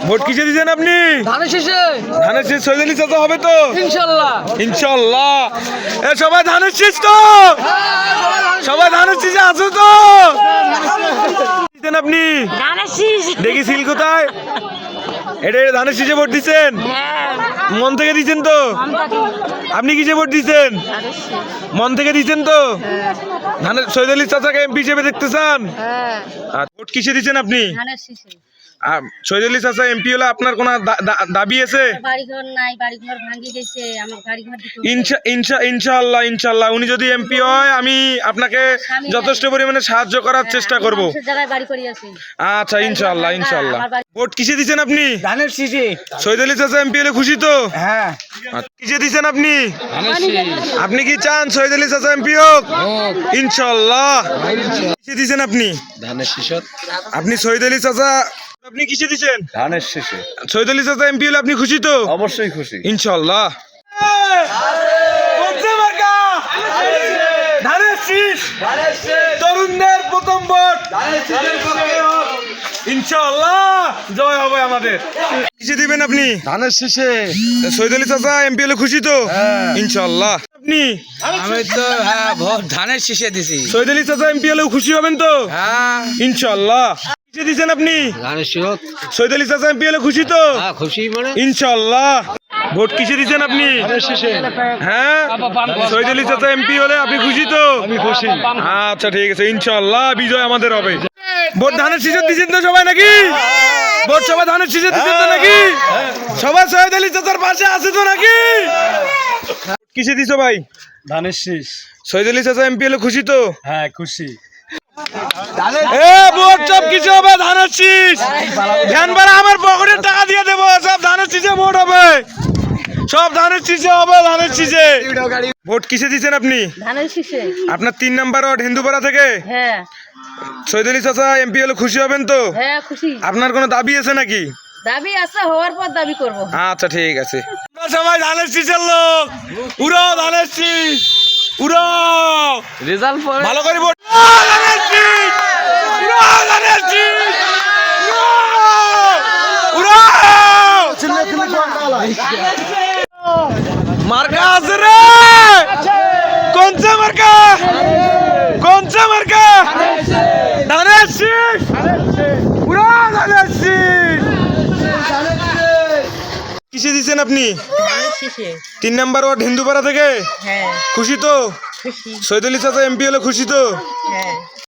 Vote কিসে দিচ্ছেন আপনি? ধানের শীষে। ধানের শীষ শহীদ আলী চাচা হবে তো ইনশাআল্লাহ। ইনশাআল্লাহ। এ সবাই ধানের শীষ তো, সবাই ধানের শীষে আছে তো? দিচ্ছেন আপনি? দেখি সিল কোথায়? এটা ধানের শীষে ভোট দিচ্ছেন? মন থেকে দিচ্ছেন তো? আপনি কিসে ভোট দিচ্ছেন? মন থেকে দিচ্ছেন তো? ধানের শহীদ আলী চাচাকে এমপি হিসেবে দেখতে চান? আর ভোট কিসে দিচ্ছেন আপনি? শহীদ আলী চাচা এমপি হলে আপনার কোনো দাবি আছে? ইনশাআল্লাহ ইনশাআল্লাহ উনি যদি এমপি হয় আমি আপনাকে যথেষ্ট পরিমাণে সাহায্য করার চেষ্টা করব। আচ্ছা ইনশাআল্লাহ ইনশাআল্লাহ। ভোট কিসে দিচ্ছেন আপনি? ধানের শীষে। শহীদ আলী চাচা এমপি হলে খুশি তো? হ্যাঁ। কিসে দিচ্ছেন আপনি? আপনি কি চান শহীদ আলী চাচা এমপি হোক? ইনশাআল্লাহ। কিসে দিচ্ছেন আপনি? ধানের শীষে। আপনি শহীদ আলী চাচা আপনি কিসে দিচ্ছেন? ধানের শীষে। শহীদ আলী চাচা এমপি হলে আপনি খুশি তো? অবশ্যই খুশি। ইনশাআল্লাহ। ধানের শীষ তরুণদের প্রথম ভোট ইনশাআল্লাহ জয় হবে আমাদের। কিসে দিবেন আপনি? ধানের শীষে। শহীদ আলী চাচা এমপি হলে খুশি তো? ইনশাআল্লাহ। আপনি? আমি তো ভোট ধানের শীষে দিছি। শহীদ আলী চাচা এমপি হলেও খুশি হবেন তো? হ্যাঁ। ইনশাআল্লাহ। কিসে দিচ্ছেন আপনি? ধানের শীষ। শহীদ আলী চাচা এমপি হলে খুশি তো? খুশি মানে? ইনশাআল্লাহ। ভোট কিসে দিচ্ছেন আপনি? ধানের শীষে। হ্যাঁ শহীদ আলী চাচা এমপি হলে আপনি খুশি তো? আমি খুশি। আচ্ছা ঠিক আছে ইনশাআল্লাহ বিজয় আমাদের হবে। ভোট ধানের শীষে দিচ্ছেন তো সবাই নাকি? ভোট সবাই ধানের শীষে দিচ্ছেন তো নাকি? সবাই শহীদ আলী চাচার পাশে আছে তো নাকি? কিসে দিছো ভাই? ধানের শীষ। শহীদ আলী চাচা এমপি হলে খুশি তো? হ্যাঁ খুশি। ভোট সব কিছু হবে ধানের শীষ। ধ্যান বাড়া আমার পকেটের টাকা দিয়ে দেবো, সব ধানের শীষে ভোট হবে, সব ধানের শীষে হবে, ধানের শীষে। ভোট কিসে দিচ্ছেন আপনি? ধানের শীষে। আপনার 3 নাম্বার ওয়ার্ড হিন্দুপাড়া থেকে হ্যাঁ। শহীদ আলী চাচা এমপি হলে খুশি হবেন তো? হ্যাঁ খুশি। আপনার কোনো দাবি আছে নাকি? দাবি আছে, হওয়ার পর দাবি করব। আচ্ছা ঠিক আছে। সবাই ধানের শীষের লোক, উড়াও ধানের শীষ, উড়াও। রেজাল্ট পরে ভালো করে ভোট। ধানের শীষ, উড়াও ধানের শীষ, উড়াও। মার্কা আছে রে, কোনটা মার্কা? কোনটা মার্কা? ধানের শীষ, উড়াও ধানের শীষ। কিসে দিচ্ছেন আপনি? 3 নাম্বার ওয়ার্ড হিন্দুপাড়া থেকে হ্যাঁ খুশি তো? খুশি। শহীদ আলী চাচা এমপি হলে খুশি তো? হ্যাঁ।